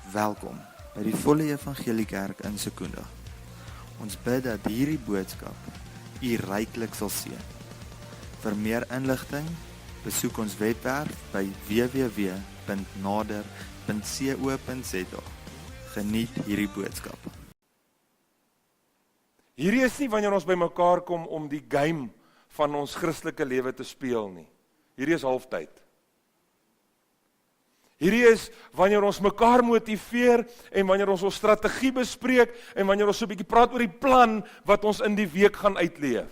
Welkom by die Volle Evangelie Kerk in Secunda. Ons bid dat hierdie boodskap u ryklik sal seën. Vir meer inligting, besoek ons webwerf by www.nader.co.za. Geniet hierdie boodskap. Hierdie is nie wanneer ons by mekaar kom om die game van ons Christelike lewe te speel nie. Hierdie is halftyd. Hierdie is wanneer ons mekaar motiveer en wanneer ons strategie bespreek en wanneer ons so 'n bietjie praat oor die plan wat ons in die week gaan uitleef.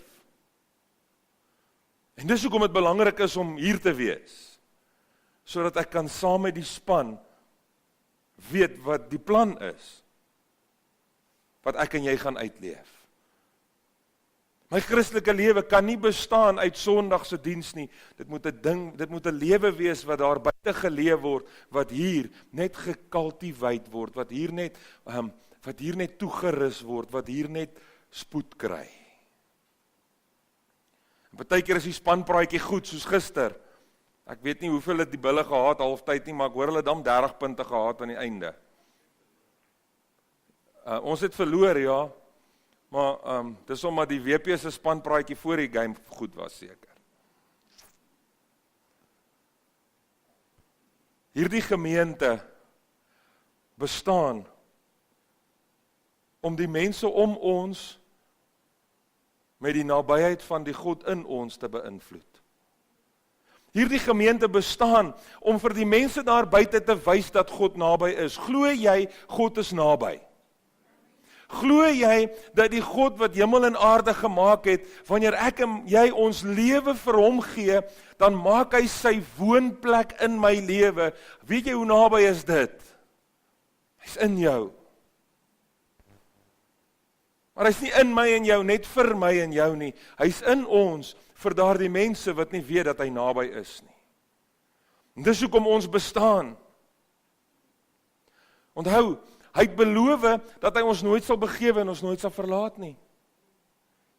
En dis hoekom dit belangrik is om hier te wees, sodat ek kan saam met die span weet wat die plan is, wat ek en jy gaan uitleef. My Christelike lewe kan nie bestaan uit Sondagse diens nie. Dit moet 'n lewe wees wat daar buite geleef word, wat hier net gekultiveer word, wat hier net toegerus word, wat hier net spoed kry. En partykeer is die spanpraatjie goed, soos gister. Ek weet nie hoeveel het die bulle gehad halftyd nie, maar ek hoor hulle dan 30 punte gehad aan die einde. Ons het verloor, ja. Maar dis omdat die WP se spanpraatjie voor die game goed was seker. Hierdie gemeente bestaan om die mense om ons met die nabyheid van die God in ons te beïnvloed. Hierdie gemeente bestaan om vir die mense daar buite te wys dat God naby is. Glo jy God is naby? Glo jy dat die God wat hemel en aarde gemaak het, wanneer ek en jy ons lewe vir hom gee, dan maak hy sy woonplek in my lewe. Weet jy hoe naby is dit? Hy's in jou. Maar hy's nie in my en jou, net vir my en jou nie. Hy's in ons, vir daardie mense wat nie weet dat hy naby is nie. En dis hoekom ons bestaan. Onthou, hy het beloof dat hy ons nooit sal begewe en ons nooit sal verlaat nie.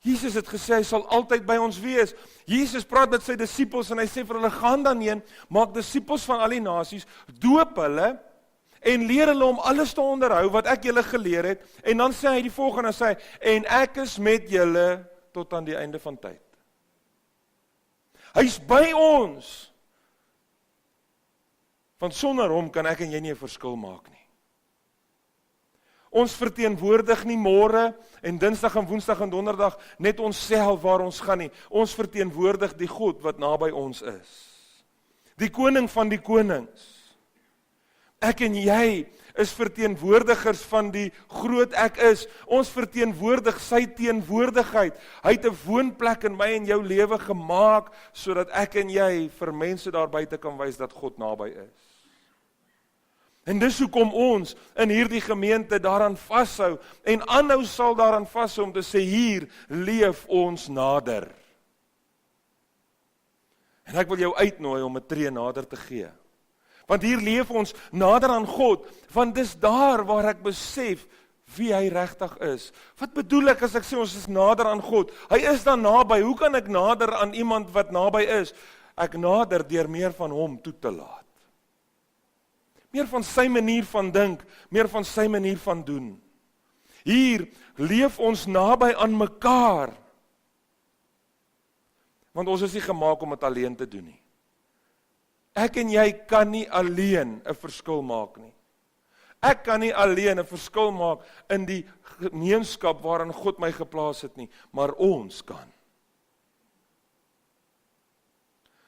Jesus het gesê, hy sal altyd by ons wees. Jesus praat met sy disippels en hy sê vir hulle, gaan dan heen, maak disippels van al die nasies, doop hulle en leer hulle om alles te onderhou wat ek julle geleer het. En dan sê hy die volgende, sê hy, en ek is met julle tot aan die einde van tyd. Hy's by ons. Want sonder hom kan ek en jy nie 'n verskil maak nie. Ons verteenwoordig nie môre en Dinsdag en Woensdag en Donderdag net onsself waar ons gaan nie. Ons verteenwoordig die God wat naby ons is. Die koning van die konings. Ek en jy is verteenwoordigers van die groot ek is. Ons verteenwoordig sy teenwoordigheid. Hy het 'n woonplek in my en jou lewe gemaak sodat ek en jy vir mense daar buite kan wys dat God naby is. En dis hoekom ons in hierdie gemeente daaraan vashou en aanhou sal daaraan vashou om te sê, hier leef ons nader. En ek wil jou uitnooi om 'n tree nader te gee. Want hier leef ons nader aan God, want dis daar waar ek besef wie hy regtig is. Wat bedoel ek as ek sê ons is nader aan God? Hy is dan naby. Hoe kan ek nader aan iemand wat naby is? Ek nader deur meer van hom toe te laat. Meer van sy manier van dink, meer van sy manier van doen. Hier leef ons naby aan mekaar. Want ons is nie gemaak om dit alleen te doen nie. Ek en jy kan nie alleen 'n verskil maak nie. Ek kan nie alleen 'n verskil maak in die gemeenskap waarin God my geplaas het nie, maar ons kan.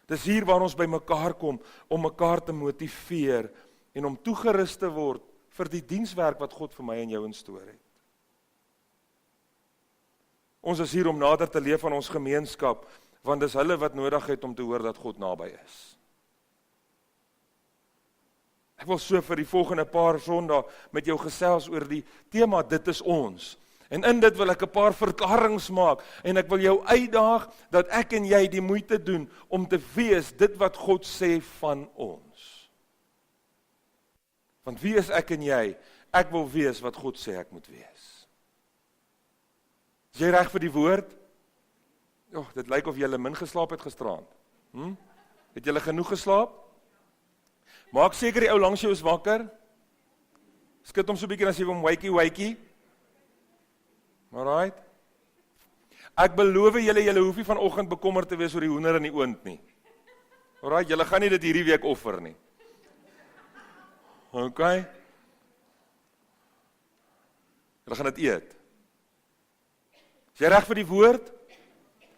Dis hier waar ons by mekaar kom om mekaar te motiveer en om toegerus te word vir die dienswerk wat God vir my en jou instoor het. Ons is hier om nader te leef aan ons gemeenskap, want dis hulle wat nodig het om te hoor dat God naby is. Ek wil so vir die volgende paar Sondae met jou gesels oor die tema, dit is ons. En in dit wil ek 'n paar verklarings maak, en ek wil jou uitdaag dat ek en jy die moeite doen om te wees dit wat God sê van ons. Want wie is ek en jy? Ek wil wees wat God sê ek moet wees. Is jy reg vir die woord? Dit lyk of jy min geslaap het gisteraand. Het jy genoeg geslaap? Maak seker die ou langs jou is wakker. Skud hom so 'n bietjie as jy hom wakey. Alright. Ek beloof julle hoef nie vanoggend bekommerd te wees oor die hoender in die oond nie. Alright, julle gaan nie dit hierdie week offer nie. Okay. Julle gaan dit eet. Is jy reg vir die woord?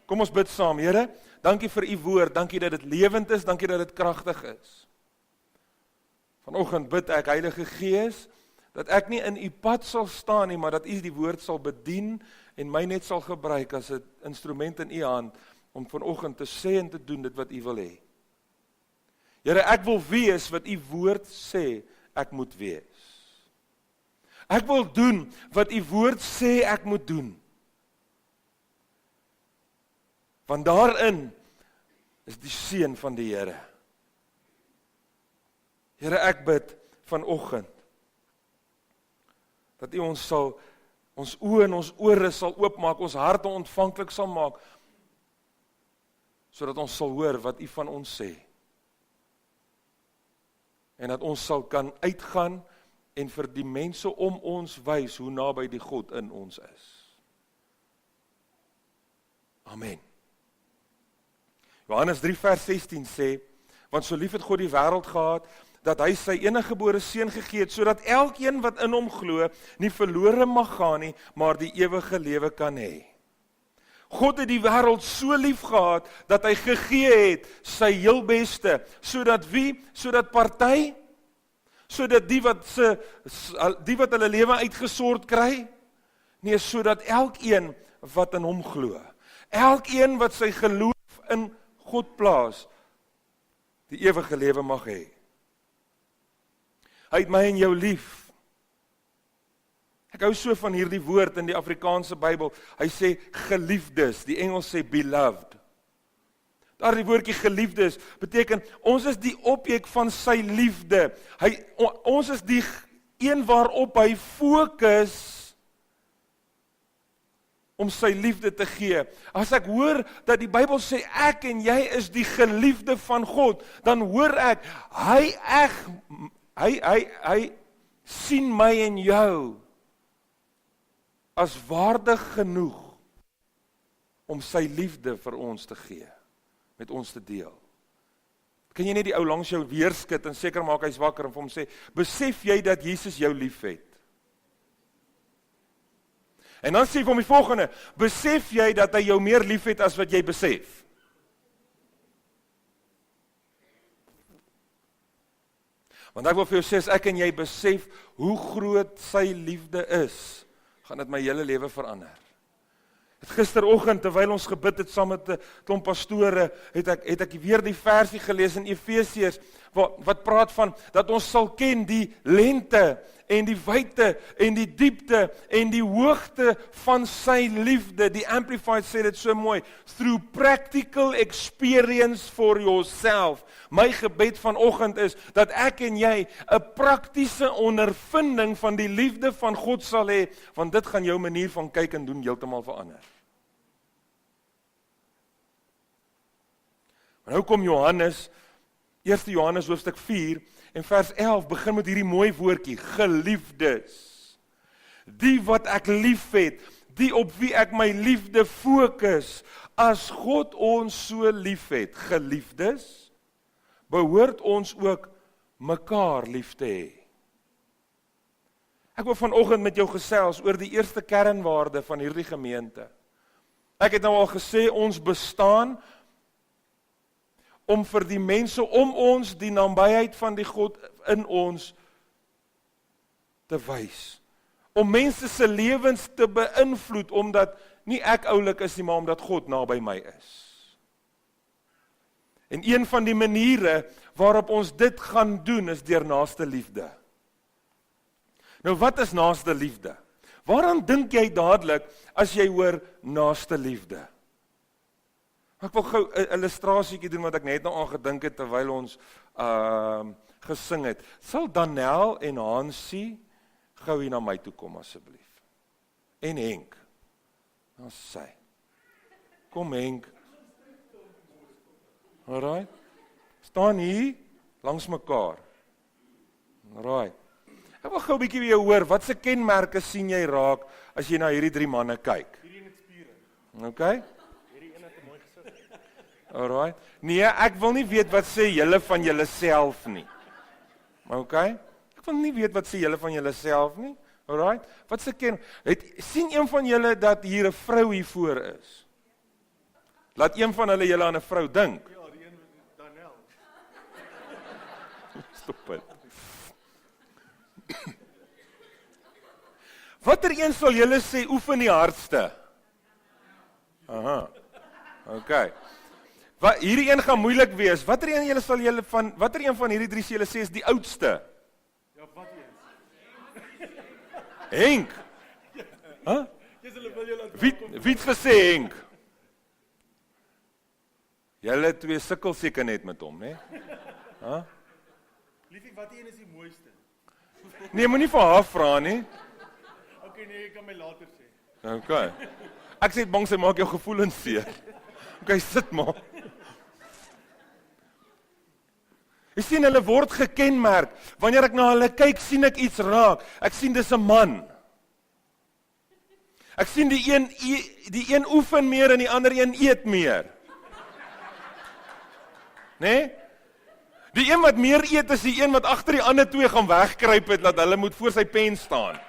Kom ons bid saam. Here, dankie vir u woord, dankie dat dit lewend is, dankie dat dit kragtig is. Vanoggend bid ek, Heilige Gees, dat ek nie in u pad sal staan nie, maar dat u die woord sal bedien en my net sal gebruik as 'n instrument in u hand om vanoggend te sê en te doen dit wat u wil hê. Here, ek wil wees wat u woord sê ek moet wees. Ek wil doen wat u woord sê ek moet doen. Want daarin is die seën van die Here. Here, ek bid vanoggend dat u ons oë en ons ore sal oopmaak, ons harte ontvanklik sal maak, sodat ons sal hoor wat u van ons sê. En dat ons sal kan uitgaan en vir die mense om ons wys hoe naby die God in ons is. Amen. Johannes 3 vers 16 sê, want so lief het God die wêreld gehad, dat hy sy eniggebore seun gegee het, sodat elkeen wat in hom glo, nie verlore mag gaan nie, maar die ewige lewe kan hê. God het die wêreld so lief gehad, dat hy gegee het sy heel beste, sodat wie? Sodat party? Sodat die wat hulle lewe uitgesort kry? Nee, sodat elkeen wat in hom glo, elkeen wat sy geloof in God plaas, die ewige lewe mag hê. Hy het my en jou lief. Ek hou so van hierdie woord in die Afrikaanse Bybel. Hy sê geliefdes, die Engels sê beloved. Daardie woordjie geliefdes beteken ons is die objek van sy liefde. Ons is die een waarop hy fokus om sy liefde te gee. As ek hoor dat die Bybel sê ek en jy is die geliefde van God, dan hoor ek hy sien my en jou as waardig genoeg om sy liefde vir ons te gee, met ons te deel. Kan jy net die ou langs jou weerskit en seker maak hy's wakker en vir hom sê, besef jy dat Jesus jou liefhet? En dan sê vir hom die volgende, besef jy dat hy jou meer liefhet as wat jy besef? Want ek wil vir jou sê, as ek en jy besef hoe groot sy liefde is, gaan dit my hele lewe verander. Gisteroggend, terwyl ons gebid het saam met 'n klomp pastore, het ek weer die versie gelees in Efesiërs, wat praat van, dat ons sal ken die lengte, en die wyte, en die diepte, en die hoogte van sy liefde. Die Amplified sê dit so mooi, through practical experience for yourself. My gebed vanoggend is, dat ek en jy 'n praktiese ondervinding van die liefde van God sal hê, want dit gaan jou manier van kyk en doen heeltemal verander. Maar nou kom Johannes, 1 Johannes hoofstuk 4 en vers 11 begin met hierdie mooi woordjie, geliefdes. Die wat ek liefhet, die op wie ek my liefde fokus, as God ons so liefhet, geliefdes, behoort ons ook mekaar lief te hê. Ek wil vanoggend met jou gesels oor die eerste kernwaarde van hierdie gemeente. Ek het nou al gesê, ons bestaan om vir die mense om ons die nabyheid van die God in ons te wys. Om mense se lewens te beïnvloed, omdat nie ek oulik is nie, maar omdat God naby my is. En een van die maniere waarop ons dit gaan doen, is deur naaste liefde. Nou wat is naaste liefde? Waaraan dink jy dadelik as jy hoor naaste liefde? Ek wil gou 'n illustrasietjie doen wat ek net nou aan gedink het terwyl ons gesing het. Sal Danel en Hansie gou hier na my toe kom asseblief? En Henk. Ons sê. Kom Henk. Alright. Staan hier langs mekaar. Alright. Ek wil gou 'n bietjie weer hoor, wat se kenmerke sien jy raak as jy na hierdie 3 manne kyk? Hierdie een het spiere. Okay? Hierdie een het 'n mooi gesig. Alright. Nee, ek wil nie weet wat sê julle van julleself nie. Okay? Ek wil nie weet wat sê julle van julleself nie. Alright? Wat se sien een van julle dat hier 'n vrou hier voor is? Laat een van hulle julle aan 'n vrou dink. Ja, die een met Daniel. Stop dit. Watter een sal julle sê oefen die hardste? Aha. Okay. Hierdie een gaan moeilik wees. Watter een van hierdie 3 sê julle sê is die oudste? Ja, wat eens? Henk. Hæ? Dis hulle wil julle Wie het gesê Henk? Julle 2 sukkel seker net met hom, né? Hæ? Liefie, wat een is die mooiste? Nee, moenie vir haar vra nie. Okay, nee, ek kan my later sê. Okay. Ek sê bang sy maak jou gevoelens seer. Okay, sit maar. Jy sien hulle word gekenmerk. Wanneer ek na hulle kyk, sien ek iets raak. Ek sien dis 'n man. Ek sien die een oefen meer en die ander een eet meer. Nee? Die een wat meer eet is die een wat agter die ander 2 gaan wegkruip het dat hulle moet voor sy pen staan.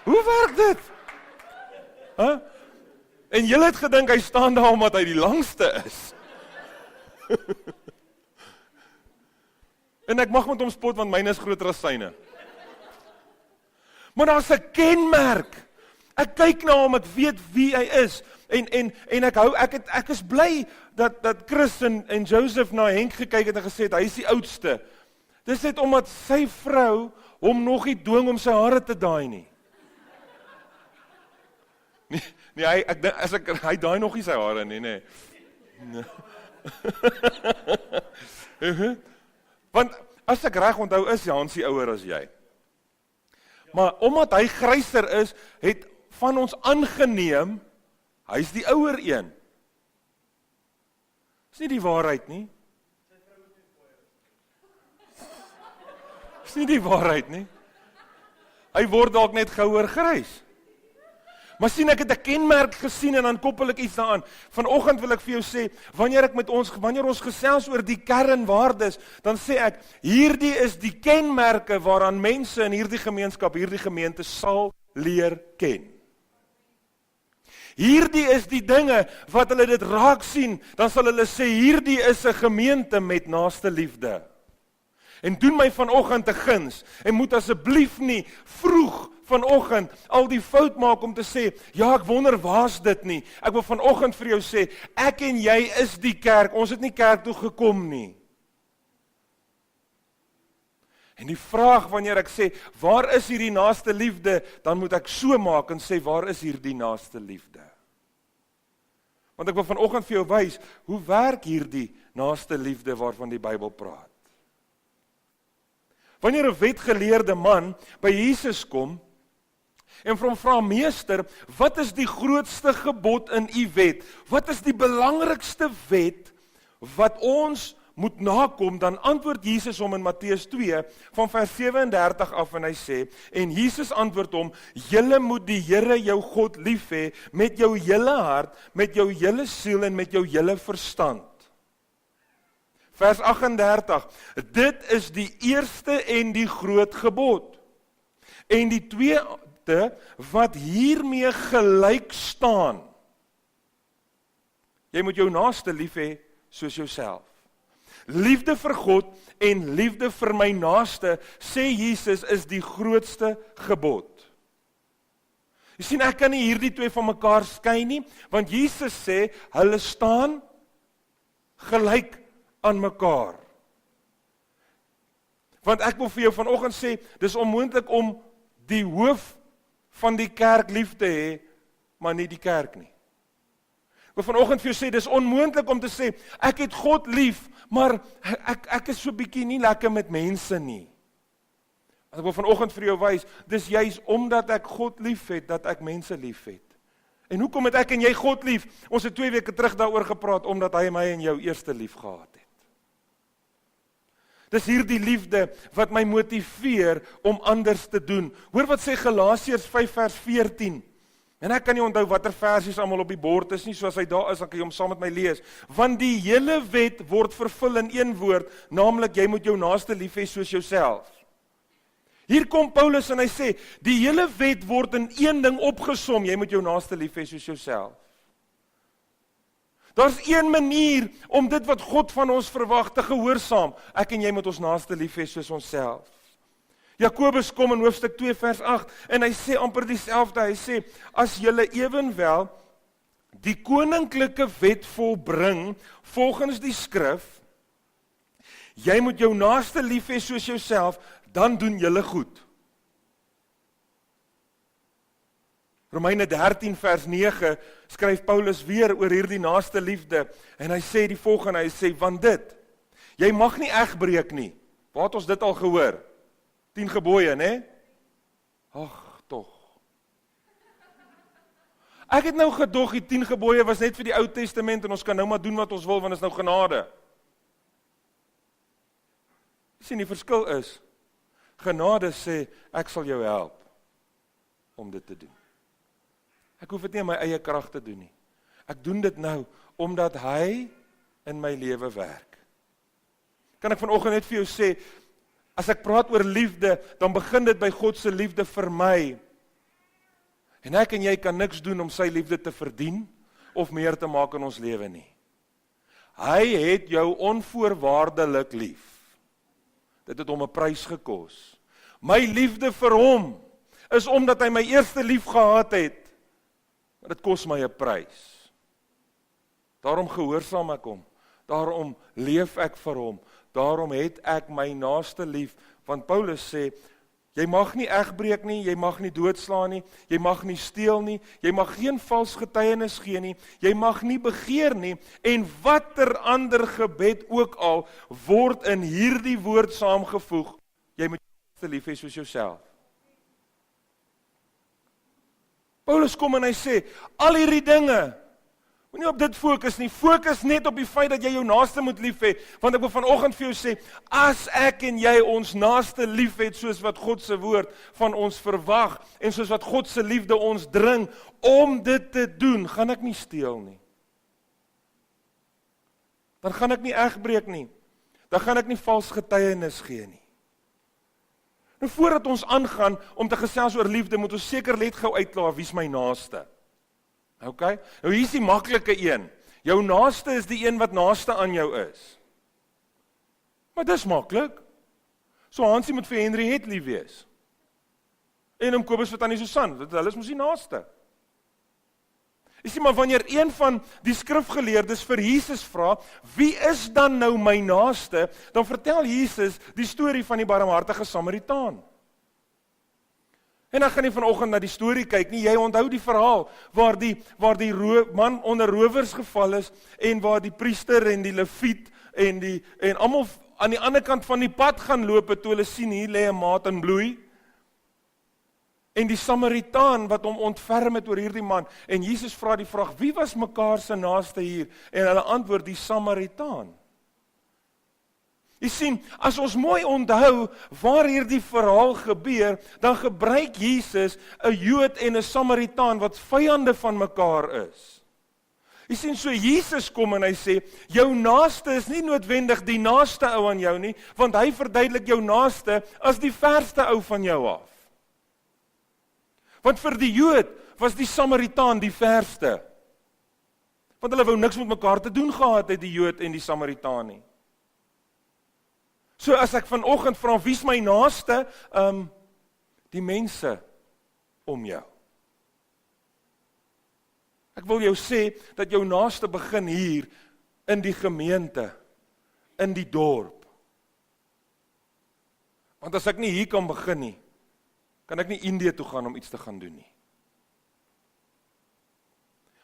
Hoe werk dit? Huh? En julle het gedink hy staan daar omdat hy die langste is. En ek mag met hom spot want myne is groter as syne. Maar daar's 'n kenmerk. Ek kyk na hom, ek weet wie hy is. En ek is bly dat Chris en Joseph na Henk gekyk het en gesê het hy is die oudste. Dis net omdat sy vrou hom nog nie dwing om sy hare te daai nie. Nee, hy daai nog nie sy hare nie, nee. Want as ek reg onthou is Hansie ouer as jy. Maar omdat hy gryser is, het van ons aangeneem, hy's die ouer een. Dis nie die waarheid nie. Dis nie die waarheid nie. Hy word dalk net gouer grys. Maar sien ek het 'n kenmerk gesien en dan koppel ek iets daaraan. Vanoggend wil ek vir jou sê, wanneer ons gesels oor die kernwaardes, dan sê ek, hierdie is die kenmerke waaraan mense in hierdie gemeenskap, hierdie gemeente sal leer ken. Hierdie is die dinge wat hulle dit raak sien, dan sal hulle sê, hierdie is 'n gemeente met naaste liefde. En doen my vanoggend 'n guns, en moet asseblief nie vroeg vanoggend al die fout maak om te sê, ja, ek wonder waar's dit nie. Ek wil vanoggend vir jou sê, ek en jy is die kerk, ons het nie kerk toe gekom nie. En die vraag wanneer ek sê, waar is hierdie naaste liefde, dan moet ek so maak en sê, waar is hierdie naaste liefde? Want ek wil vanoggend vir jou wys, hoe werk hierdie naaste liefde waarvan die Bybel praat? Wanneer 'n wetgeleerde man by Jesus kom, en vir hom vra, meester, wat is die grootste gebod in u wet? Wat is die belangrikste wet wat ons moet nakom? Dan antwoord Jesus hom in Matteus 2 van vers 37 af en hy sê, en Jesus antwoord hom, julle moet die Here jou God lief hê met jou hele hart, met jou hele siel en met jou hele verstand. Vers 38, dit is die eerste en die groot gebod. En die tweede wat hiermee gelyk staan. Jy moet jou naaste lief hê soos jouself. Liefde vir God en liefde vir my naaste, sê Jesus, is die grootste gebod. Jy sien, ek kan nie hierdie 2 van mekaar skei nie, want Jesus sê, hulle staan gelyk aan mekaar. Want ek wil vir jou vanoggend sê, dis onmoontlik om die hoof van die kerk lief te hê, maar nie die kerk nie. Ek wil vanoggend vir jou sê, dis onmoontlik om te sê, ek het God lief, maar ek is so bietjie nie lekker met mense nie. Ek wil vanoggend vir jou wys, dis juis omdat ek God lief het, dat ek mense lief het. En hoekom het ek en jy God lief? Ons het 2 weke terug daaroor gepraat, omdat hy my en jou eerste lief gehad het. Dis hierdie liefde wat my motiveer om anders te doen. Hoor wat sê Galasiërs 5 vers 14. En ek kan nie onthou watter versies almal op die bord is nie, so as hy daar is, dan kan jy hom saam met my lees. Want die hele wet word vervul in een woord, naamlik jy moet jou naaste lief hê soos jouself. Hier kom Paulus en hy sê, die hele wet word in een ding opgesom, jy moet jou naaste lief hê soos jouself. Daar's een manier om dit wat God van ons verwag te gehoorsaam. Ek en jy moet ons naaste lief hê soos onsself. Jakobus kom in hoofstuk 2 vers 8 en hy sê amper dieselfde. Hy sê, as julle ewenwel die koninklike wet volbring volgens die skrif, jy moet jou naaste lief hê soos jouself, dan doen julle goed. Romeine 13 vers 9 skryf Paulus weer oor hierdie naaste liefde en hy sê die volgende, hy sê, want dit, jy mag nie egbreek nie. Waar het ons dit al gehoor? 10 gebooie, né? Ag, tog. Ek het nou gedog die 10 gebooie was net vir die Ou Testament en ons kan nou maar doen wat ons wil want is nou genade. Sien, die verskil is, genade sê, ek sal jou help om dit te doen. Ek hoef dit nie in my eie krag te doen nie. Ek doen dit nou, omdat hy in my lewe werk. Kan ek vanoggend net vir jou sê, as ek praat oor liefde, dan begin dit by God se liefde vir my. En ek en jy kan niks doen om sy liefde te verdien, of meer te maak in ons lewe nie. Hy het jou onvoorwaardelik lief. Dit het hom 'n prys gekos. My liefde vir hom, is omdat hy my eerste lief gehad het. Maar dit kos my 'n prys. Daarom gehoorsaam ek hom. Daarom leef ek vir hom. Daarom het ek my naaste lief. Want Paulus sê, jy mag nie egbreek nie, jy mag nie doodslaan nie, jy mag nie steel nie, jy mag geen vals getuienis gee nie, jy mag nie begeer nie, en watter ander gebed ook al, word in hierdie woord saamgevoeg, jy moet jou naaste lief hê soos jouself. Paulus kom en hy sê, al hierdie dinge, moet nie op dit fokus nie, fokus net op die feit dat jy jou naaste moet lief hê, want ek wil vanoggend vir jou sê, as ek en jy ons naaste lief het, soos wat God se woord van ons verwag, en soos wat God se liefde ons dring, om dit te doen, gaan ek nie steel nie. Dan gaan ek nie egbreek nie, dan gaan ek nie vals getuienis gee nie. Nou voordat ons aangaan om te gesels oor liefde, moet ons seker net gou uitklaar wie is my naaste. OK? Nou hier is die maklike een. Jou naaste is die een wat naaste aan jou is. Maar dis maklik. So Hansie moet vir Henry het lief wees. En om Kobus vir Tannie Susan, hulle is mos die naaste. Jy sien maar wanneer een van die skrifgeleerdes vir Jesus vra, wie is dan nou my naaste? Dan vertel Jesus die storie van die barmhartige Samaritaan. En dan gaan jy vanoggend na die storie kyk nie, jy onthou die verhaal waar die man onder rowers geval is en waar die priester en die leviet en almal aan die ander kant van die pad gaan loop toe hulle sien hier lê 'n maat in bloei. En die Samaritaan wat hom ontferm het oor hierdie man en Jesus vra die vraag, wie was mekaar se naaste hier? En hulle antwoord die Samaritaan. Jy sien, as ons mooi onthou waar hierdie verhaal gebeur, dan gebruik Jesus 'n Jood en 'n Samaritaan wat vyande van mekaar is. Jy sien, so Jesus kom en hy sê, jou naaste is nie noodwendig die naaste ou aan jou nie, want hy verduidelik jou naaste as die verste ou van jou af. Want vir die Jood was die Samaritaan die verste. Want hulle wou niks met mekaar te doen gehad het, die Jood en die Samaritaan nie. So as ek vanoggend vra, wie is my naaste? Die mense om jou. Ek wil jou sê, dat jou naaste begin hier, in die gemeente, in die dorp. Want as ek nie hier kan begin nie, kan ek nie Indië toe gaan om iets te gaan doen nie.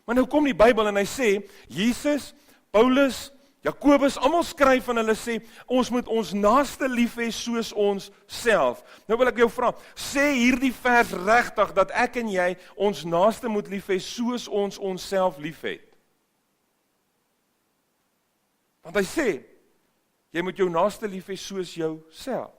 Maar nou kom die Bybel en hy sê, Jesus, Paulus, Jakobus, almal skryf en hulle sê, ons moet ons naaste lief hê soos ons self. Nou wil ek jou vra, sê hierdie vers regtig dat ek en jy ons naaste moet lief hê soos ons onsself lief het? Want hy sê, Jy moet jou naaste lief hê soos jouself.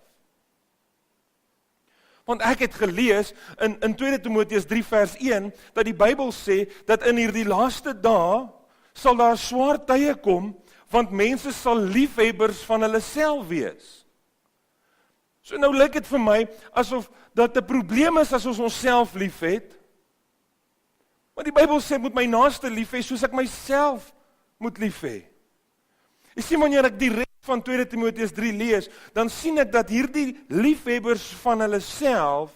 Want ek het gelees in 2 Timoteus 3 vers 1, dat die Bybel sê, dat in hierdie laaste dae, sal daar swaar tye kom, want mense sal liefhebbers van hulle self wees. So nou lyk dit vir my, asof dat 'n probleem is as ons onsself lief het, maar die Bybel sê, moet my naaste lief hê, soos ek myself moet lief hê. Jy sien, wanneer ek die res van 2 Timoteus 3 lees, dan sien ek dat hierdie liefhebbers van hulle self,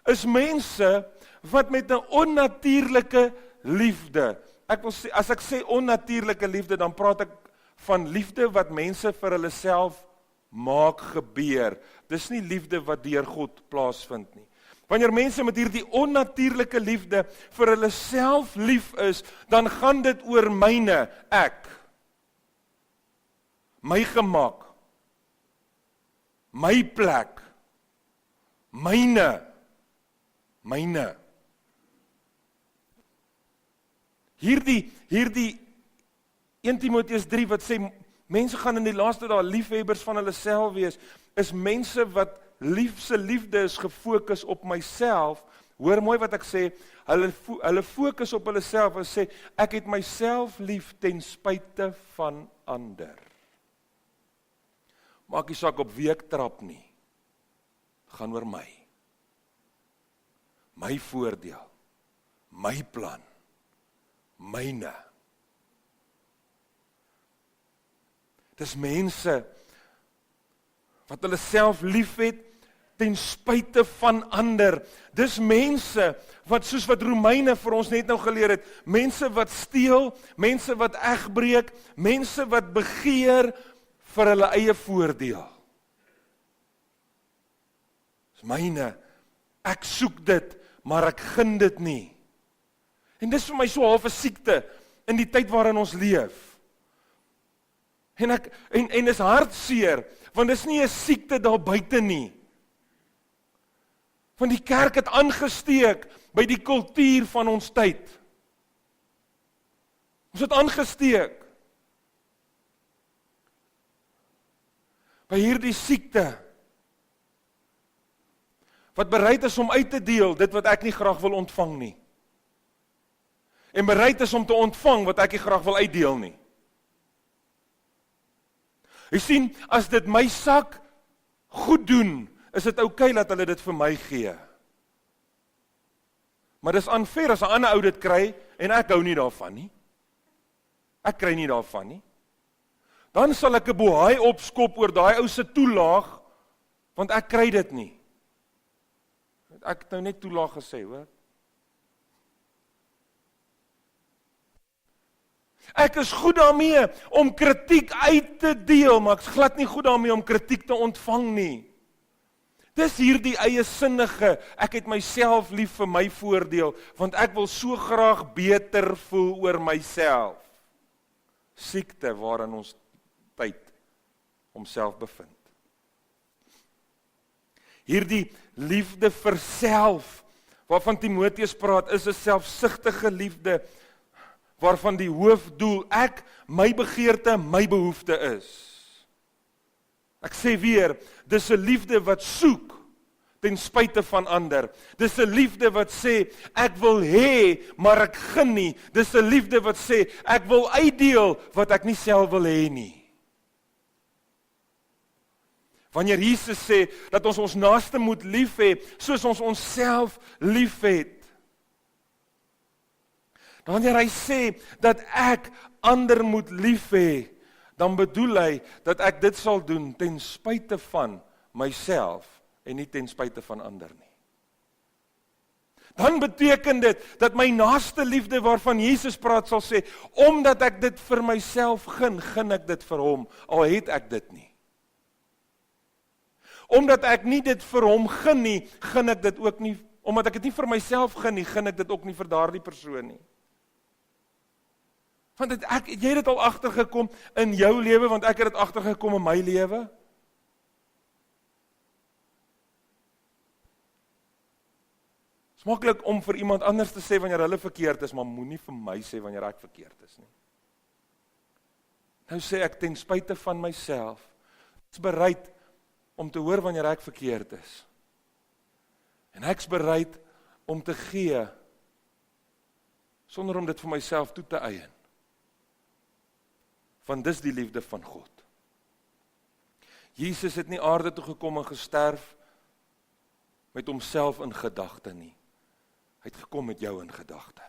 is mense, wat met 'n onnatuurlike liefde, ek wil sê, as ek sê onnatuurlike liefde, dan praat ek van liefde wat mense vir hulle self maak gebeur. Dis nie liefde wat deur God plaasvind nie. Wanneer mense met hierdie onnatuurlike liefde vir hulle self lief is, dan gaan dit oor myne, ek. My gemak. My plek. Myne. 1 Timoteus 3 wat sê, mense gaan in die laaste dae liefhebbers van hulle self wees, is mense wat se liefde is gefokus op myself. Hoor mooi wat ek sê, hulle fokus op hulle self en sê, ek het myself lief ten spyte van ander. Maak nie saak op wie ek trap nie, gaan oor my. My voordeel, my plan, myne. Dis mense wat hulle self lief het ten spyte van ander. Dis mense wat, soos wat Romeine vir ons net nou geleer het, mense wat steel, mense wat egbreek, mense wat begeer vir hulle eie voordeel. Dis myne, ek soek dit, maar ek gun dit nie. En dis vir my so half 'n siekte in die tyd waarin ons leef. En is hartseer, want dis nie 'n siekte daar buite nie. Want die kerk het aangesteek by die kultuur van ons tyd. Ons het aangesteek by hierdie siekte, wat bereid is om uit te deel, dit wat ek nie graag wil ontvang nie. En bereid is om te ontvang wat ek nie graag wil uitdeel nie. Jy sien, as dit my sak goed doen, is dit oukei dat hulle dit vir my gee. Maar dis unfair as 'n ander ou dit kry, en ek hou nie daarvan nie. Ek kry nie daarvan nie. Dan sal ek 'n bohaai opskop oor daai ou se toelaag, want ek kry dit nie. Ek het nou net toelaag gesê, hoor. Ek is goed daarmee om kritiek uit te deel, maar ek is glad nie goed daarmee om kritiek te ontvang nie. Dis hierdie eie sinnige, ek het myself lief vir my voordeel, want ek wil so graag beter voel oor myself. Siekte waarin ons tyd homself bevind. Hierdie liefde vir self, waarvan Timoteus praat, is 'n selfsugtige liefde, waarvan die hoofdoel ek, my begeerte, my behoefte is. Ek sê weer, dis 'n liefde wat soek ten spyte van ander. Dis 'n liefde wat sê, ek wil hê, maar ek gun nie. Dis 'n liefde wat sê, ek wil uitdeel wat ek nie self wil hê nie. Wanneer Jesus sê, dat ons naaste moet lief hê, soos ons onsself lief het. Wanneer hy sê, dat ek ander moet lief hê, dan bedoel hy, dat ek dit sal doen, ten spyte van myself, en nie ten spyte van ander nie. Dan beteken dit, dat my naaste liefde waarvan Jesus praat sal sê, omdat ek dit vir myself gun ek dit vir hom, al het ek dit nie. Omdat ek nie dit vir hom gun nie, gun ek dit ook nie, omdat ek dit nie vir myself gun nie, gun ek dit ook nie vir daardie persoon nie. Want jy het dit al agtergekom in jou lewe, want ek het dit agtergekom in my lewe. Dit is maklik om vir iemand anders te sê wanneer hulle verkeerd is, maar moenie vir my sê wanneer ek verkeerd is nie. Nou sê ek ten spyte van myself, is bereid om te hoor wanneer ek verkeerd is. En ek's bereid om te gee, sonder om dit vir myself toe te eien. Want dis die liefde van God. Jesus het nie aarde toe gekom en gesterf met homself in gedagte nie. Hy het gekom met jou in gedagte.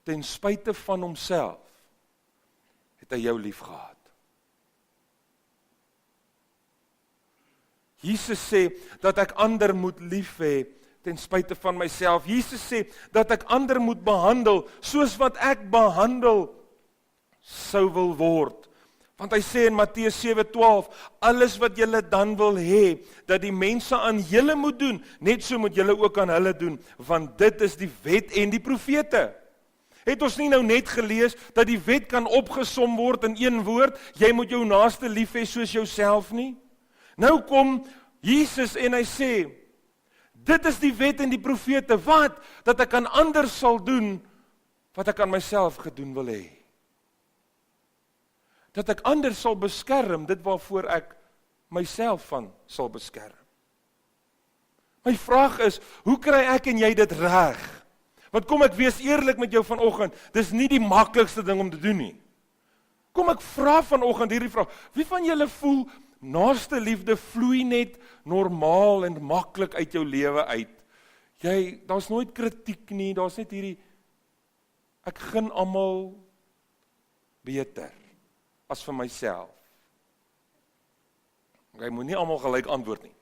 Ten spyte van homself het hy jou lief gehad. Jesus sê dat ek ander moet lief hê ten spyte van myself. Jesus sê dat ek ander moet behandel soos wat ek behandel sou wil word. Want hy sê in Matteus 7:12, alles wat julle dan wil hê dat die mense aan julle moet doen, net so moet julle ook aan hulle doen, want dit is die wet en die profete. Het ons nie nou net gelees dat die wet kan opgesom word in een woord, jy moet jou naaste lief hê soos jouself nie? Nou kom Jesus en hy sê, dit is die wet en die profete, wat? Dat ek aan ander sal doen, wat ek aan myself gedoen wil hê. Dat ek ander sal beskerm, dit waarvoor ek myself van sal beskerm. My vraag is, hoe kry ek en jy dit reg? Want kom ek wees eerlik met jou vanoggend, dis nie die maklikste ding om te doen nie. Kom ek vra vanoggend hierdie vraag, wie van julle voel, naaste liefde vloei net normaal en maklik uit jou lewe uit? Daar's nooit kritiek nie, daar's net hierdie, ek gun almal beter as vir myself. Jy moet nie almal gelyk antwoord nie.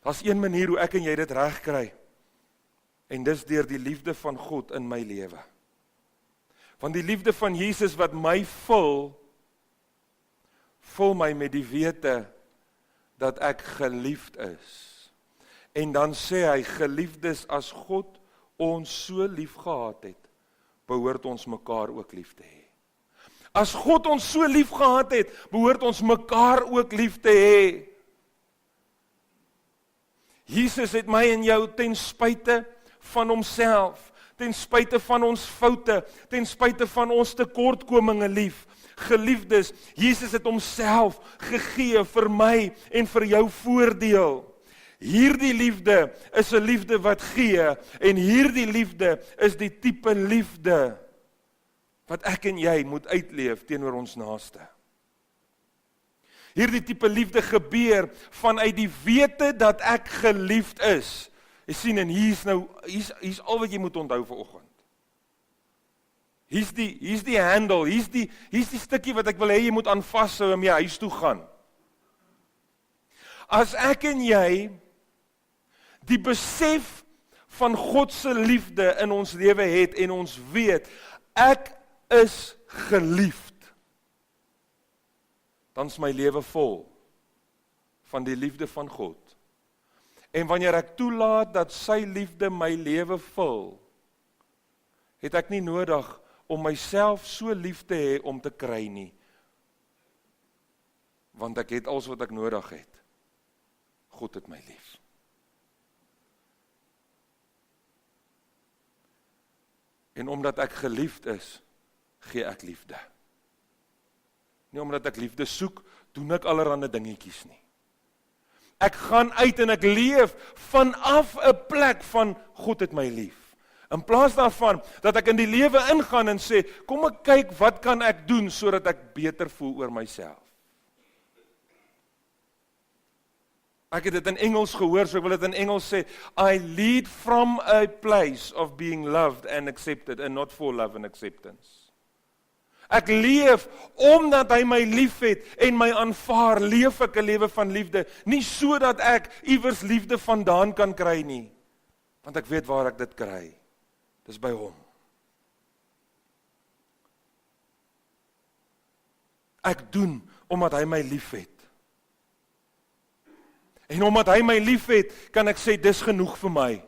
Daar's een manier hoe ek en jy dit reg kry, en dis deur die liefde van God in my lewe. Want die liefde van Jesus wat my vul my met die wete dat ek geliefd is. En dan sê hy, geliefdes, as God ons so lief gehad het, behoort ons mekaar ook lief te hê. As God ons so lief gehad het, behoort ons mekaar ook lief te hê. Jesus het my en jou ten spyte van homself, ten spyte van ons foute, ten spyte van ons tekortkominge lief. Geliefdes, Jesus het homself gegee vir my en vir jou voordeel. Hierdie liefde is 'n liefde wat gee, en hierdie liefde is die tipe liefde wat ek en jy moet uitleef teenoor ons naaste. Hierdie tipe liefde gebeur vanuit die wete dat ek geliefd is. Jy sien, en hier's al wat jy moet onthou vanoggend. Hier's die handle, hier's die stukkie wat ek wil hê jy moet aan vashou en jy huis toe gaan. As ek en jy die besef van God se liefde in ons lewe het en ons weet, ek is geliefd, dan is my lewe vol van die liefde van God. En wanneer ek toelaat dat sy liefde my lewe vul, het ek nie nodig om myself so lief te hê om te kry nie. Want ek het alles wat ek nodig het. God het my lief. En omdat ek geliefd is, gee ek liefde. Nie omdat ek liefde soek, doen ek allerhande dingetjies nie. Ek gaan uit en ek leef vanaf 'n plek van God het my lief. In plaas daarvan dat ek in die lewe ingaan en sê, kom ek kyk wat kan ek doen sodat ek beter voel oor myself. Ek het dit in Engels gehoor, so ek wil dit in Engels sê, I lead from a place of being loved and accepted and not for love and acceptance. Ek leef omdat hy my liefhet en my aanvaar, leef ek 'n lewe van liefde, nie sodat ek iewers liefde vandaan kan kry nie, want ek weet waar ek dit kry. Dis by hom. Ek doen omdat hy my liefhet. En omdat hy my liefhet, kan ek sê dis genoeg vir my.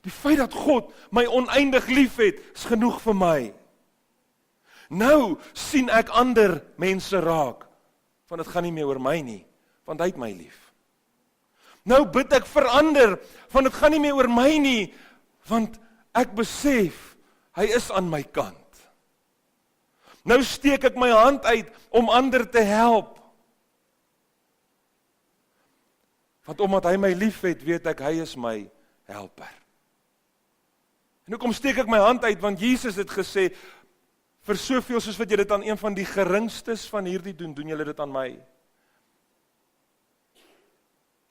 Die feit dat God my oneindig liefhet, is genoeg vir my. Nou sien ek ander mense raak, want dit gaan nie meer oor my nie, want hy het my lief. Nou bid ek vir ander, want dit gaan nie meer oor my nie, want Ek besef, hy is aan my kant. Nou steek ek my hand uit om ander te help. Want omdat hy my liefhet, weet ek, hy is my helper. En hoekom steek ek my hand uit? Want Jesus het gesê, vir soveel soos wat jy dit aan een van die geringstes van hierdie doen, doen julle dit aan my.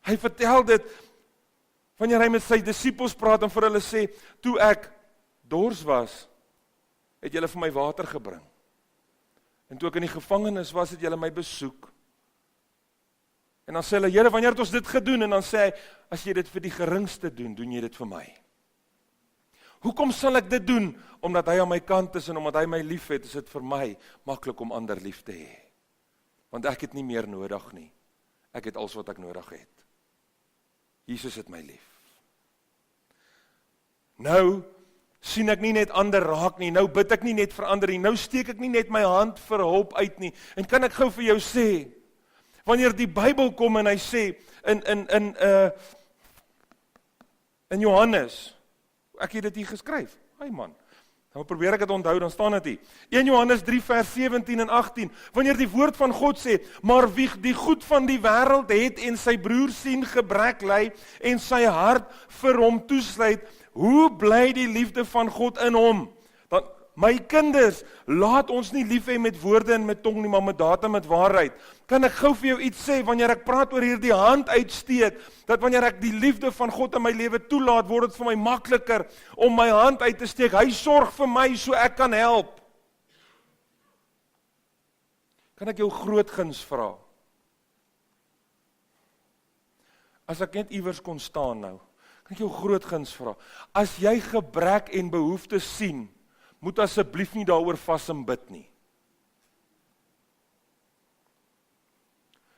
Hy vertel dit, wanneer hy met sy disippels praat en vir hulle sê, toe ek dors was, het julle vir my water gebring. En toe ek in die gevangenis was, het julle my besoek. En dan sê hulle, Here, wanneer het ons dit gedoen? En dan sê hy, as jy dit vir die geringste doen, doen jy dit vir my. Hoekom sal ek dit doen? Omdat hy aan my kant is en omdat hy my lief het, is dit vir my maklik om ander lief te hê. Want ek het nie meer nodig nie. Ek het alles wat ek nodig het. Jesus het my lief. Nou sien ek nie net ander raak nie, nou bid ek nie net vir ander nie, nou steek ek nie net my hand vir hulp uit nie. En kan ek gou vir jou sê, wanneer die Bybel kom en hy sê, in Johannes, ek het dit hier geskryf, hey man, nou probeer ek het onthou, dan staan dit hier, 1 Johannes 3 vers 17 en 18, wanneer die woord van God sê, maar wie die goed van die wêreld het en sy broer sien gebrek ly en sy hart vir hom toesluit, hoe bly die liefde van God in hom? Dan, my kinders, laat ons nie lief hê met woorde en met tong nie, maar met daad en met waarheid. Kan ek gou vir jou iets sê, wanneer ek praat oor hierdie hand uitsteek, dat wanneer ek die liefde van God in my lewe toelaat, word dit vir my makliker om my hand uit te steek. Hy sorg vir my so ek kan help. Kan ek jou groot guns vra? As ek net iewers kon staan nou, kan ek jou groot guns vra? As jy gebrek en behoeftes sien, moet asseblief nie daaroor vas en bid nie.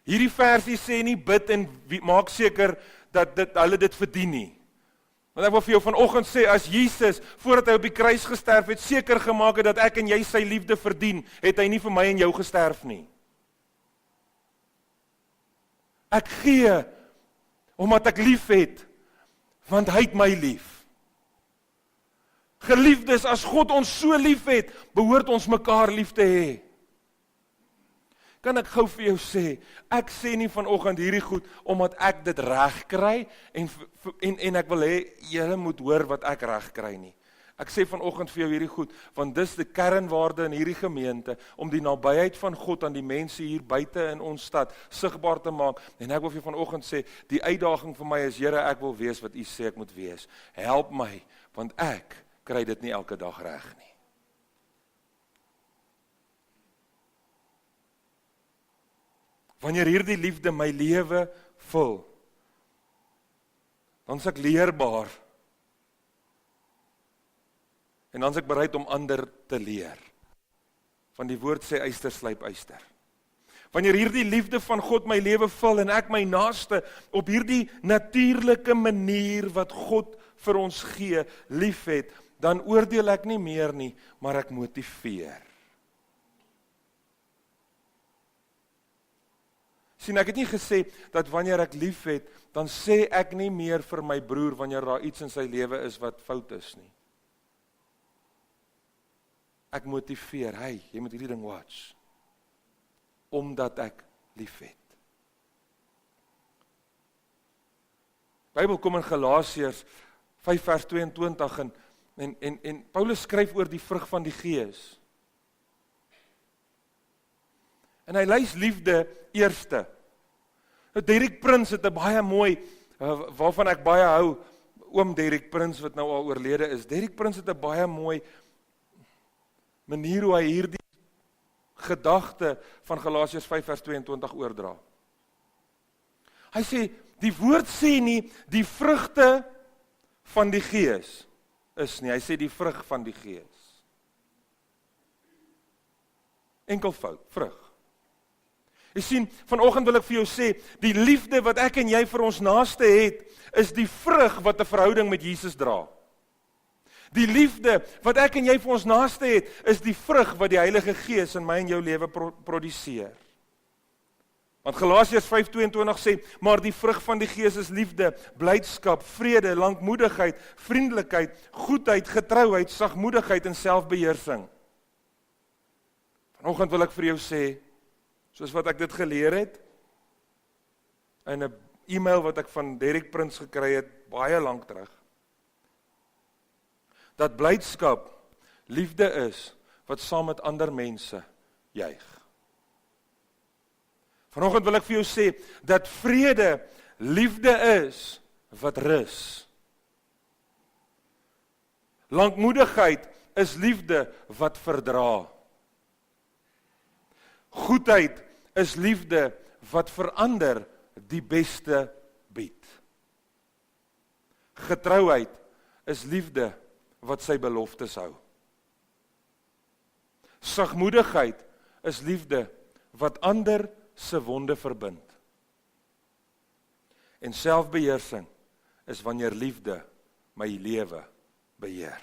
Hierdie versie sê nie bid en maak seker dat hulle dit verdien nie. Want ek wil vir jou vanoggend sê, as Jesus, voordat hy op die kruis gesterf het, seker gemaak het dat ek en jy sy liefde verdien, het hy nie vir my en jou gesterf nie. Ek gee, omdat ek lief het, want hy het my lief. Geliefdes, as God ons so lief het, behoort ons mekaar lief te hê. Kan ek gou vir jou sê, ek sê nie vanoggend hierdie goed, omdat ek dit reg kry, en ek wil hê, julle moet hoor wat ek reg kry nie. Ek sê vanoggend vir jou hierdie goed, want dis die kernwaarde in hierdie gemeente, om die nabyheid van God aan die mense hier buite in ons stad sigbaar te maak, en ek wil vir jou vanoggend sê, die uitdaging vir my is, Here, ek wil wees wat U sê ek moet wees. Help my, want ek kry dit nie elke dag reg nie. Wanneer hierdie liefde my lewe vul, dan is ek leerbaar, en dan is ek bereid om ander te leer. Want die woord sê yster slyp yster. Wanneer hierdie liefde van God my lewe vul en ek my naaste op hierdie natuurlike manier wat God vir ons gee, liefhet, dan oordeel ek nie meer nie, maar ek motiveer. Sien, ek het nie gesê dat wanneer ek liefhet, dan sê ek nie meer vir my broer wanneer daar iets in sy lewe is wat fout is nie. Ek motiveer, hey, jy moet hierdie ding watch, omdat ek liefhet. Bybel kom in Galasiërs 5 vers 22 en Paulus skryf oor die vrug van die Gees. En hy lys liefde eerste. Derek Prins het 'n baie mooi, waarvan ek baie hou, oom Derek Prins wat nou al oorlede is. Derek Prins het 'n baie mooi manier hoe hy hierdie gedagte van Galasiërs 5 vers 22 oordra. Hy sê, die woord sê nie die vrugte van die Gees is nie, hy sê die vrug van die Gees. Enkelvoud, vrug. Jy sien, vanoggend wil ek vir jou sê, die liefde wat ek en jy vir ons naaste het, is die vrug wat 'n verhouding met Jesus dra. Die liefde wat ek en jy vir ons naaste het, is die vrug wat die Heilige Gees in my en jou lewe produseer. Want Galasiërs 5:22 sê, maar die vrug van die Gees is liefde, blydskap, vrede, lankmoedigheid, vriendelikheid, goedheid, getrouheid, sagmoedigheid en selfbeheersing. Vanoggend wil ek vir jou sê, soos wat ek dit geleer het, in 'n e-mail wat ek van Derek Prins gekry het, baie lank terug, dat blydskap liefde is, wat saam met ander mense juig. Vanoggend wil ek vir jou sê, dat vrede liefde is, wat rus. Lankmoedigheid is liefde, wat verdra. Goedheid is liefde, wat verander die beste bied. Getrouheid is liefde, wat sy beloftes hou. Sagmoedigheid is liefde, wat ander se wonde verbind. En selfbeheersing is wanneer liefde my lewe beheer.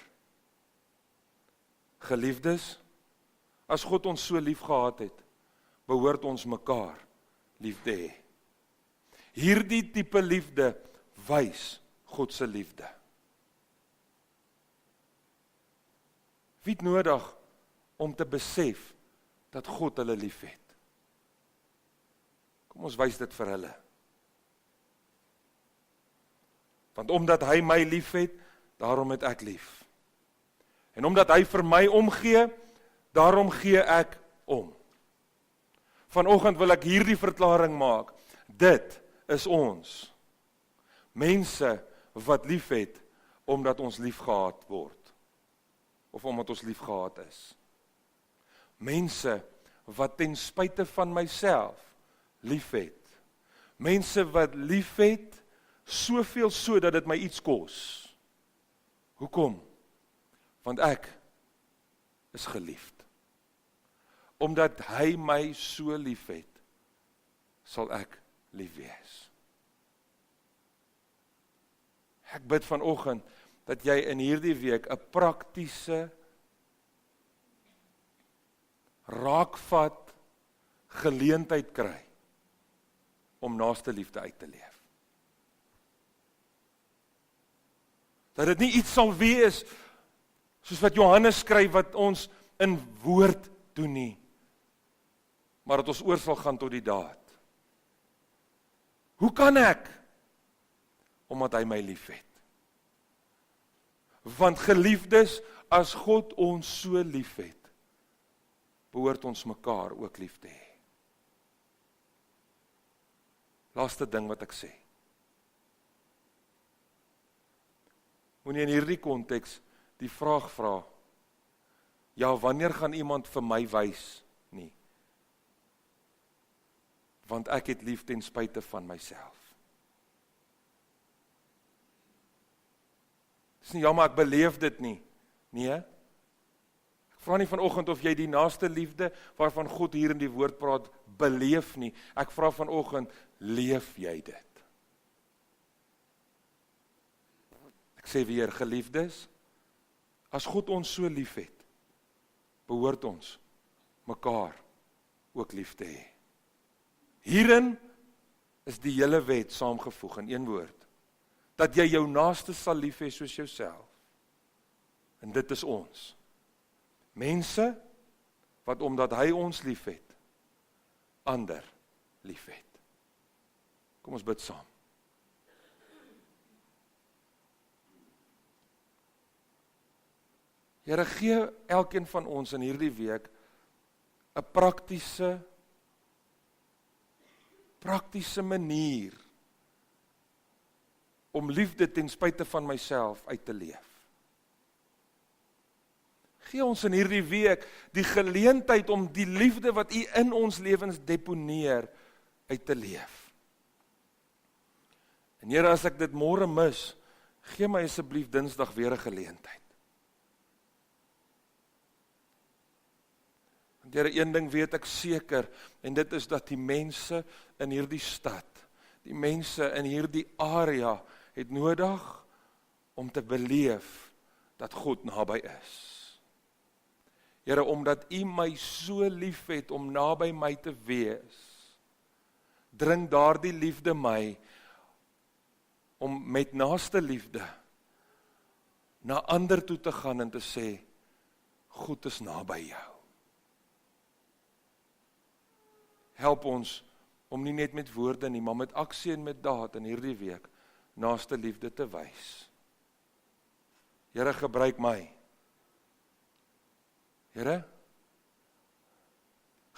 Geliefdes, as God ons so lief gehad het, behoort ons mekaar lief te hê. Hierdie tipe liefde wys God se liefde. Wie het nodig om te besef dat God hulle lief het? Kom ons wys dit vir hulle. Want omdat hy my lief het, daarom het ek lief. En omdat hy vir my omgee, daarom gee ek om. Vanoggend wil ek hierdie verklaring maak. Dit is ons. Mense wat lief het, omdat ons lief gehad word. Of omdat ons lief gehad is. Mense wat ten spyte van myself lief het. Mense wat lief het, soveel so dat dit my iets kos. Hoekom? Want ek is geliefd. Omdat hy my so lief het, sal ek lief wees. Ek bid vanoggend dat jy in hierdie week 'n praktiese raakvat geleentheid kry om naaste liefde uit te leef. Dat dit nie iets sal wees soos wat Johannes skryf wat ons in woord doen nie, maar dat ons oor sal gaan tot die daad. Hoe kan ek? Omdat hy my lief het. Want geliefdes, as God ons so lief het, behoort ons mekaar ook lief te hê. Laaste ding wat ek sê. Moenie in hierdie konteks die vraag vra, ja, wanneer gaan iemand vir my wys nie? Want ek het lief ten spyte van myself. Dis nie, ja, maar ek beleef dit nie. Nee. Ek vra nie vanoggend of jy die naaste liefde waarvan God hier in die woord praat, beleef nie. Ek vra vanoggend, leef jy dit? Ek sê weer, geliefdes, as God ons so lief het, behoort ons mekaar ook lief te hê. Hierin is die hele wet saamgevoeg in een woord, dat jy jou naaste sal lief hê soos jouself. En dit is ons. Mense, wat omdat hy ons lief het, ander lief het. Kom ons bid saam. Here, gee elkeen van ons in hierdie week 'n praktiese manier om liefde ten spyte van myself uit te leef. Gee ons in hierdie week die geleentheid om die liefde wat U in ons lewens deponeer uit te leef. En Here, as ek dit môre mis, gee my asseblief Dinsdag weer 'n geleentheid. Here, een ding weet ek seker, en dit is dat die mense in hierdie stad, die mense in hierdie area, het nodig om te beleef dat God naby is. Here, omdat U my so lief het om naby my te wees, dring daardie liefde my om met naaste liefde na ander toe te gaan en te sê, goed is naby jou. Help ons om nie net met woorde nie, maar met aksie en met daad in hierdie week naaste liefde te wys. Here, gebruik my. Here,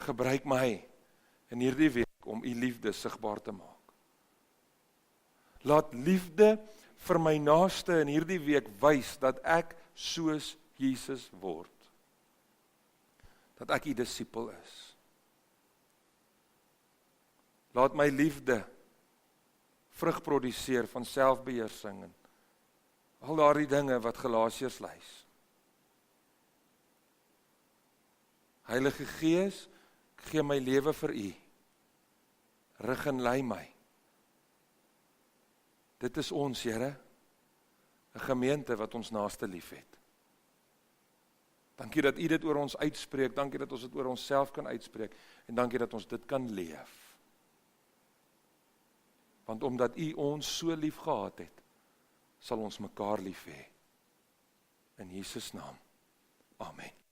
gebruik my in hierdie week om u liefde sigbaar te maak. Laat liefde vir my naaste in hierdie week wys dat ek soos Jesus word. Dat ek u disipel is. Laat my liefde vrug produseer van selfbeheersing en al daardie dinge wat Galasiërs lys. Heilige Gees, ek gee my lewe vir u. Rig en lei my. Dit is ons, Here, 'n gemeente wat ons naaste liefhet. Dankie dat u dit oor ons uitspreek, dankie dat ons dit oor onsself kan uitspreek, en dankie dat ons dit kan leef. Want omdat u ons so lief gehad het, sal ons mekaar lief hê. In Jesus naam. Amen.